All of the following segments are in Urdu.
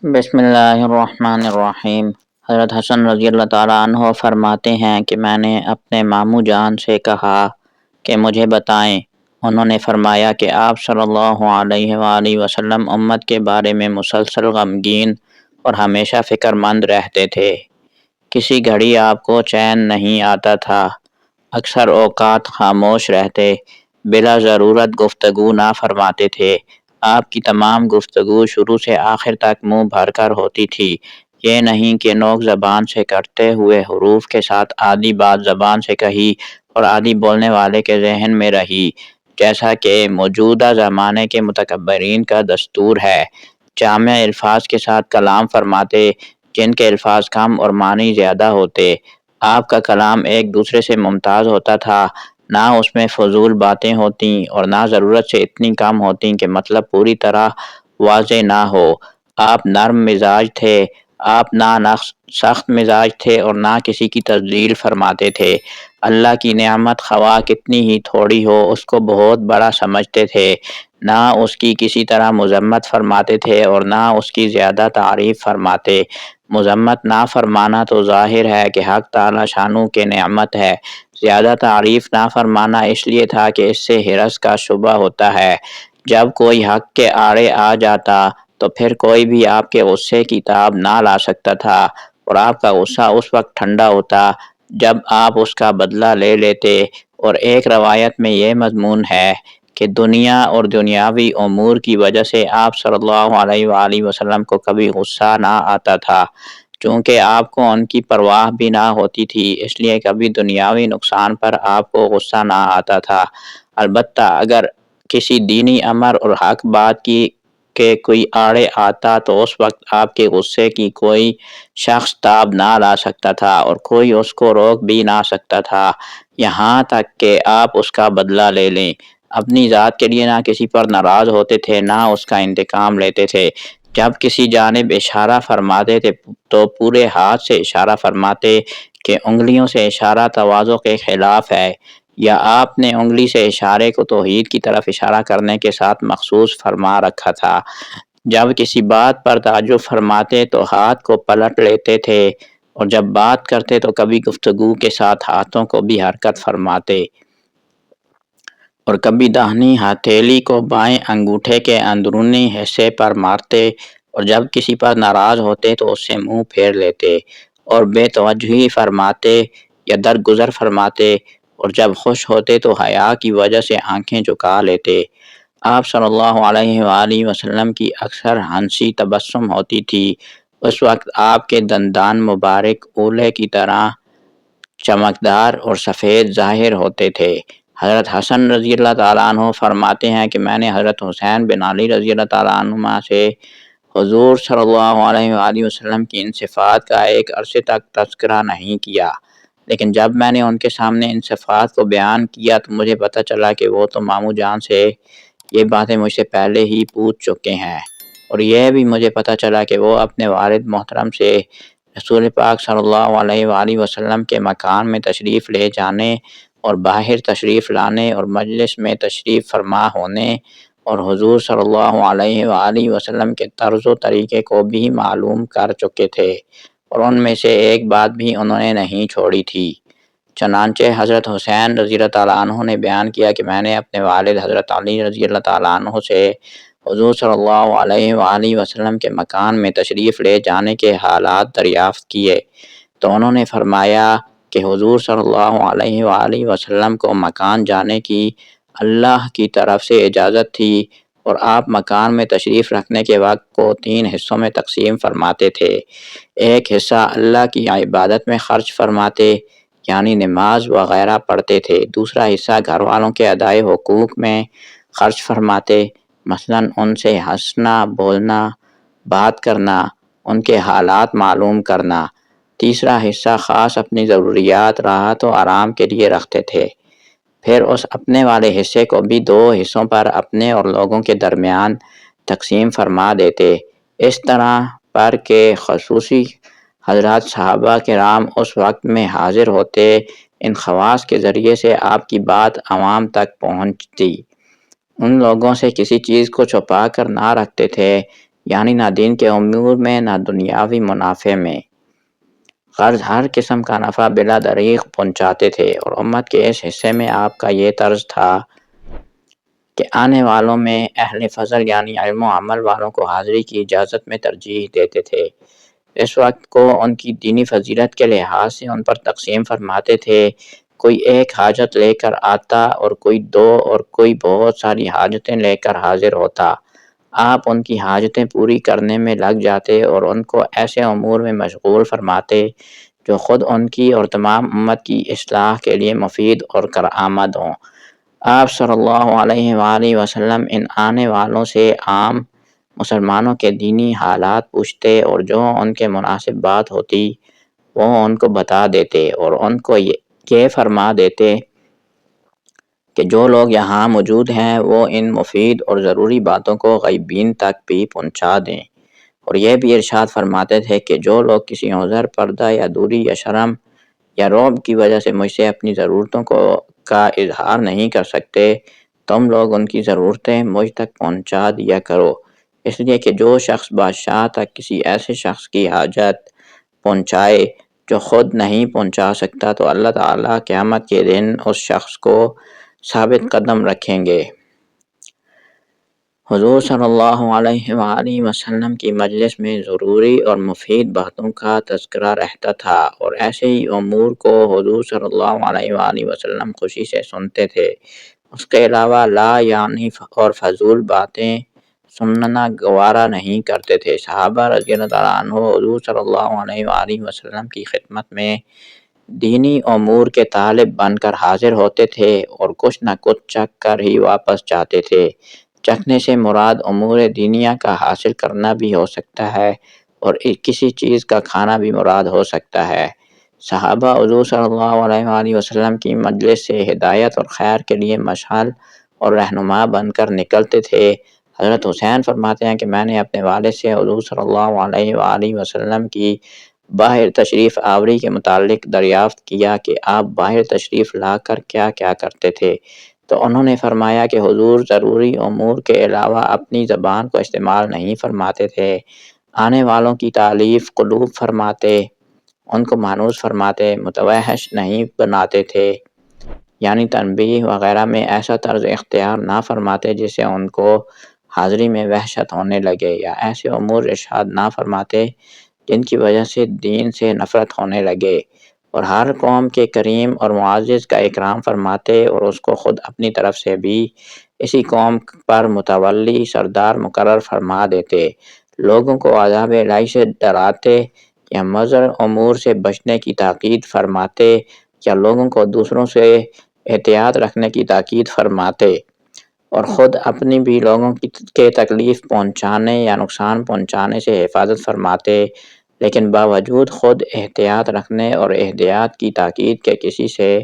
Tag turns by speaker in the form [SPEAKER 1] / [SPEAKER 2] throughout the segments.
[SPEAKER 1] بسم اللہ الرحمن الرحیم۔ حضرت حسن رضی اللہ تعالیٰ عنہ فرماتے ہیں کہ میں نے اپنے ماموں جان سے کہا کہ مجھے بتائیں۔ انہوں نے فرمایا کہ آپ صلی اللہ علیہ وآلہ وسلم امت کے بارے میں مسلسل غمگین اور ہمیشہ فکر مند رہتے تھے۔ کسی گھڑی آپ کو چین نہیں آتا تھا، اکثر اوقات خاموش رہتے، بلا ضرورت گفتگو نہ فرماتے تھے۔ آپ کی تمام گفتگو شروع سے آخر تک منہ بھر کر ہوتی تھی، یہ نہیں کہ نوک زبان سے کٹتے ہوئے حروف کے ساتھ آدھی بات زبان سے کہی اور آدھی بولنے والے کے ذہن میں رہی، جیسا کہ موجودہ زمانے کے متکبرین کا دستور ہے۔ جامع الفاظ کے ساتھ کلام فرماتے، جن کے الفاظ کم اور معنی زیادہ ہوتے۔ آپ کا کلام ایک دوسرے سے ممتاز ہوتا تھا، نہ اس میں فضول باتیں ہوتیں اور نہ ضرورت سے اتنی کم ہوتیں کہ مطلب پوری طرح واضح نہ ہو۔ آپ نرم مزاج تھے، آپ نہ سخت مزاج تھے اور نہ کسی کی تذلیل فرماتے تھے۔ اللہ کی نعمت خواہ کتنی ہی تھوڑی ہو اس کو بہت بڑا سمجھتے تھے، نہ اس کی کسی طرح مذمت فرماتے تھے اور نہ اس کی زیادہ تعریف فرماتے۔ مذمت نہ فرمانا تو ظاہر ہے کہ حق تعالی شانو کے نعمت ہے، زیادہ تعریف نہ فرمانا اس لیے تھا کہ اس سے حرص کا شبہ ہوتا ہے۔ جب کوئی حق کے آڑے آ جاتا تو پھر کوئی بھی آپ کے غصے کی تاب نہ لا سکتا تھا، اور آپ کا غصہ اس وقت ٹھنڈا ہوتا جب آپ اس کا بدلہ لے لیتے۔ اور ایک روایت میں یہ مضمون ہے کہ دنیا اور دنیاوی امور کی وجہ سے آپ صلی اللہ علیہ وآلہ وسلم کو کبھی غصہ نہ آتا تھا، چونکہ آپ کو ان کی پرواہ بھی نہ ہوتی تھی، اس لیے کبھی دنیاوی نقصان پر آپ کو غصہ نہ آتا تھا۔ البتہ اگر کسی دینی امر اور حق بات کی کہ کوئی آڑے آتا تو اس وقت آپ کے غصے کی کوئی شخص تاب نہ لا سکتا تھا اور کوئی اس کو روک بھی نہ سکتا تھا، یہاں تک کہ آپ اس کا بدلہ لے لیں۔ اپنی ذات کے لیے نہ کسی پر ناراض ہوتے تھے، نہ اس کا انتقام لیتے تھے۔ جب کسی جانب اشارہ فرماتے تھے تو پورے ہاتھ سے اشارہ فرماتے کہ انگلیوں سے اشارہ تواضع کے خلاف ہے، یا آپ نے انگلی سے اشارے کو توحید کی طرف اشارہ کرنے کے ساتھ مخصوص فرما رکھا تھا۔ جب کسی بات پر تعجب فرماتے تو ہاتھ کو پلٹ لیتے تھے، اور جب بات کرتے تو کبھی گفتگو کے ساتھ ہاتھوں کو بھی حرکت فرماتے، اور کبھی داہنی ہتھیلی کو بائیں انگوٹھے کے اندرونی حصے پر مارتے، اور جب کسی پر ناراض ہوتے تو اس سے منہ پھیر لیتے اور بے توجہی فرماتے یا درگزر فرماتے، اور جب خوش ہوتے تو حیا کی وجہ سے آنکھیں جھکا لیتے۔ آپ صلی اللہ علیہ وآلہ وسلم کی اکثر ہنسی تبسم ہوتی تھی، اس وقت آپ کے دندان مبارک اولے کی طرح چمکدار اور سفید ظاہر ہوتے تھے۔ حضرت حسن رضی اللہ تعالیٰ عنہ فرماتے ہیں کہ میں نے حضرت حسین بن علی رضی اللہ تعالیٰ عنہما سے حضور صلی اللہ علیہ وآلہ وسلم کی ان صفات کا ایک عرصے تک تذکرہ نہیں کیا، لیکن جب میں نے ان کے سامنے ان صفات کو بیان کیا تو مجھے پتہ چلا کہ وہ تو ماموں جان سے یہ باتیں مجھ سے پہلے ہی پوچھ چکے ہیں، اور یہ بھی مجھے پتہ چلا کہ وہ اپنے والد محترم سے رسول پاک صلی اللہ علیہ وآلہ وسلم کے مکان میں تشریف لے جانے اور باہر تشریف لانے اور مجلس میں تشریف فرما ہونے اور حضور صلی اللہ علیہ وآلہ وسلم کے طرز و طریقے کو بھی معلوم کر چکے تھے، اور ان میں سے ایک بات بھی انہوں نے نہیں چھوڑی تھی۔ چنانچہ حضرت حسین رضی اللہ تعالیٰ عنہ نے بیان کیا کہ میں نے اپنے والد حضرت علی رضی اللہ تعالیٰ عنہ سے حضور صلی اللہ علیہ وآلہ وسلم کے مکان میں تشریف لے جانے کے حالات دریافت کیے، تو انہوں نے فرمایا کہ حضور صلی اللہ علیہ وآلہ وسلم کو مکان جانے کی اللہ کی طرف سے اجازت تھی، اور آپ مکان میں تشریف رکھنے کے وقت کو 3 حصوں میں تقسیم فرماتے تھے۔ ایک حصہ اللہ کی عبادت میں خرچ فرماتے، یعنی نماز وغیرہ پڑھتے تھے۔ دوسرا حصہ گھر والوں کے ادائے حقوق میں خرچ فرماتے، مثلاً ان سے ہنسنا، بولنا، بات کرنا، ان کے حالات معلوم کرنا۔ تیسرا حصہ خاص اپنی ضروریات، راحت و آرام کے لیے رکھتے تھے۔ پھر اس اپنے والے حصے کو بھی 2 حصوں پر اپنے اور لوگوں کے درمیان تقسیم فرما دیتے، اس طرح پر کہ خصوصی حضرات صحابہ کرام اس وقت میں حاضر ہوتے، ان خواص کے ذریعے سے آپ کی بات عوام تک پہنچتی۔ ان لوگوں سے کسی چیز کو چھپا کر نہ رکھتے تھے، یعنی نہ دین کے امور میں نہ دنیاوی منافع میں، غرض ہر قسم کا نفع بلا دریغ پہنچاتے تھے۔ اور امت کے اس حصے میں آپ کا یہ طرز تھا کہ آنے والوں میں اہل فضل یعنی علم و عمل والوں کو حاضری کی اجازت میں ترجیح دیتے تھے۔ اس وقت کو ان کی دینی فضیلت کے لحاظ سے ان پر تقسیم فرماتے تھے۔ کوئی ایک حاجت لے کر آتا اور کوئی دو اور کوئی بہت ساری حاجتیں لے کر حاضر ہوتا۔ آپ ان کی حاجتیں پوری کرنے میں لگ جاتے اور ان کو ایسے امور میں مشغول فرماتے جو خود ان کی اور تمام امت کی اصلاح کے لیے مفید اور کارآمد ہوں۔ آپ صلی اللہ علیہ وآلہ وسلم ان آنے والوں سے عام مسلمانوں کے دینی حالات پوچھتے اور جو ان کے مناسب بات ہوتی وہ ان کو بتا دیتے اور ان کو یہ فرما دیتے کہ جو لوگ یہاں موجود ہیں وہ ان مفید اور ضروری باتوں کو غیبین تک بھی پہنچا دیں، اور یہ بھی ارشاد فرماتے تھے کہ جو لوگ کسی عذر، پردہ یا دوری یا شرم یا رعب کی وجہ سے مجھ سے اپنی ضرورتوں کا اظہار نہیں کر سکتے، تم لوگ ان کی ضرورتیں مجھ تک پہنچا دیا کرو، اس لیے کہ جو شخص بادشاہ تک کسی ایسے شخص کی حاجت پہنچائے جو خود نہیں پہنچا سکتا تو اللہ تعالیٰ قیامت کے دن اس شخص کو ثابت قدم رکھیں گے۔ حضور صلی اللہ علیہ وآلہ وسلم کی مجلس میں ضروری اور مفید باتوں کا تذکرہ رہتا تھا، اور ایسے ہی امور کو حضور صلی اللہ علیہ وآلہ وسلم خوشی سے سنتے تھے۔ اس کے علاوہ لا یعنی اور فضول باتیں سننا گوارا نہیں کرتے تھے۔ صحابہ رضی اللہ تعالیٰ عنہ حضور صلی اللہ علیہ وآلہ وسلم کی خدمت میں دینی امور کے طالب بن کر حاضر ہوتے تھے اور کچھ نہ کچھ چکھ کر ہی واپس جاتے تھے۔ چکھنے سے مراد امور دینیہ کا حاصل کرنا بھی ہو سکتا ہے اور کسی چیز کا کھانا بھی مراد ہو سکتا ہے۔ صحابہ حضور صلی اللہ علیہ وآلہ وسلم کی مجلس سے ہدایت اور خیر کے لیے مشعل اور رہنما بن کر نکلتے تھے۔ حضرت حسین فرماتے ہیں کہ میں نے اپنے والد سے حضور صلی اللہ علیہ وآلہ وسلم کی باہر تشریف آوری کے متعلق دریافت کیا کہ آپ باہر تشریف لا کر کیا کیا کرتے تھے، تو انہوں نے فرمایا کہ حضور ضروری امور کے علاوہ اپنی زبان کو استعمال نہیں فرماتے تھے، آنے والوں کی تالیف قلوب فرماتے، ان کو مانوس فرماتے، متوحش نہیں بناتے تھے، یعنی تنبیہ وغیرہ میں ایسا طرز اختیار نہ فرماتے جس سے ان کو حاضری میں وحشت ہونے لگے، یا ایسے امور ارشاد نہ فرماتے جن کی وجہ سے دین سے نفرت ہونے لگے، اور ہر قوم کے کریم اور معزز کا اکرام فرماتے اور اس کو خود اپنی طرف سے بھی اسی قوم پر متولی سردار مقرر فرما دیتے، لوگوں کو عذاب الہی سے ڈراتے یا مضر امور سے بچنے کی تاکید فرماتے یا لوگوں کو دوسروں سے احتیاط رکھنے کی تاکید فرماتے، اور خود اپنی بھی لوگوں کے تکلیف پہنچانے یا نقصان پہنچانے سے حفاظت فرماتے، لیکن باوجود خود احتیاط رکھنے اور احتیاط کی تاکید کے کسی سے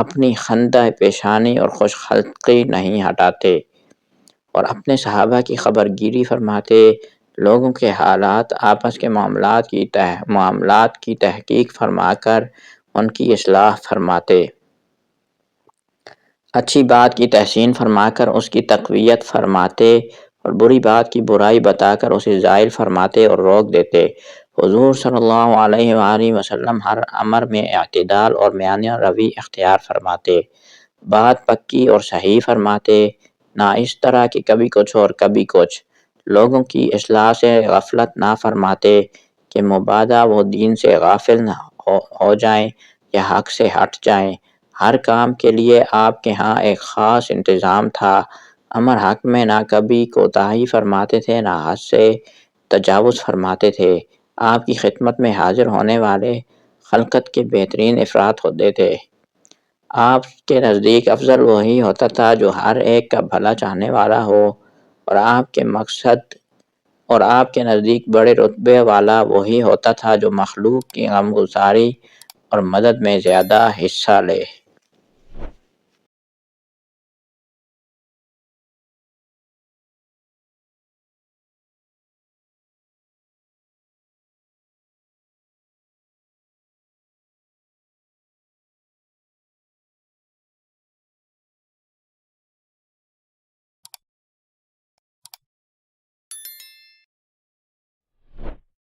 [SPEAKER 1] اپنی خندہ پیشانی اور خوش خلقی نہیں ہٹاتے، اور اپنے صحابہ کی خبر گیری فرماتے، لوگوں کے حالات آپس کے معاملات کی تحقیق فرما کر ان کی اصلاح فرماتے، اچھی بات کی تحسین فرما کر اس کی تقویت فرماتے اور بری بات کی برائی بتا کر اسے زائل فرماتے اور روک دیتے۔ حضور صلی اللہ علیہ وآلہ وسلم ہر امر میں اعتدال اور میانہ روی اختیار فرماتے، بات پکی اور صحیح فرماتے، نہ اس طرح کہ کبھی کچھ اور کبھی کچھ، لوگوں کی اصلاح سے غفلت نہ فرماتے کہ مبادا وہ دین سے غافل نہ ہو جائیں یا حق سے ہٹ جائیں۔ ہر کام کے لیے آپ کے ہاں ایک خاص انتظام تھا، امر حق میں نہ کبھی کوتاہی فرماتے تھے نہ حد سے تجاوز فرماتے تھے، آپ کی خدمت میں حاضر ہونے والے خلقت کے بہترین افراد ہوتے تھے، آپ کے نزدیک افضل وہی ہوتا تھا جو ہر ایک کا بھلا چاہنے والا ہو، اور آپ کے نزدیک بڑے رتبے والا وہی ہوتا تھا جو مخلوق کی غمگساری اور مدد میں زیادہ حصہ لے۔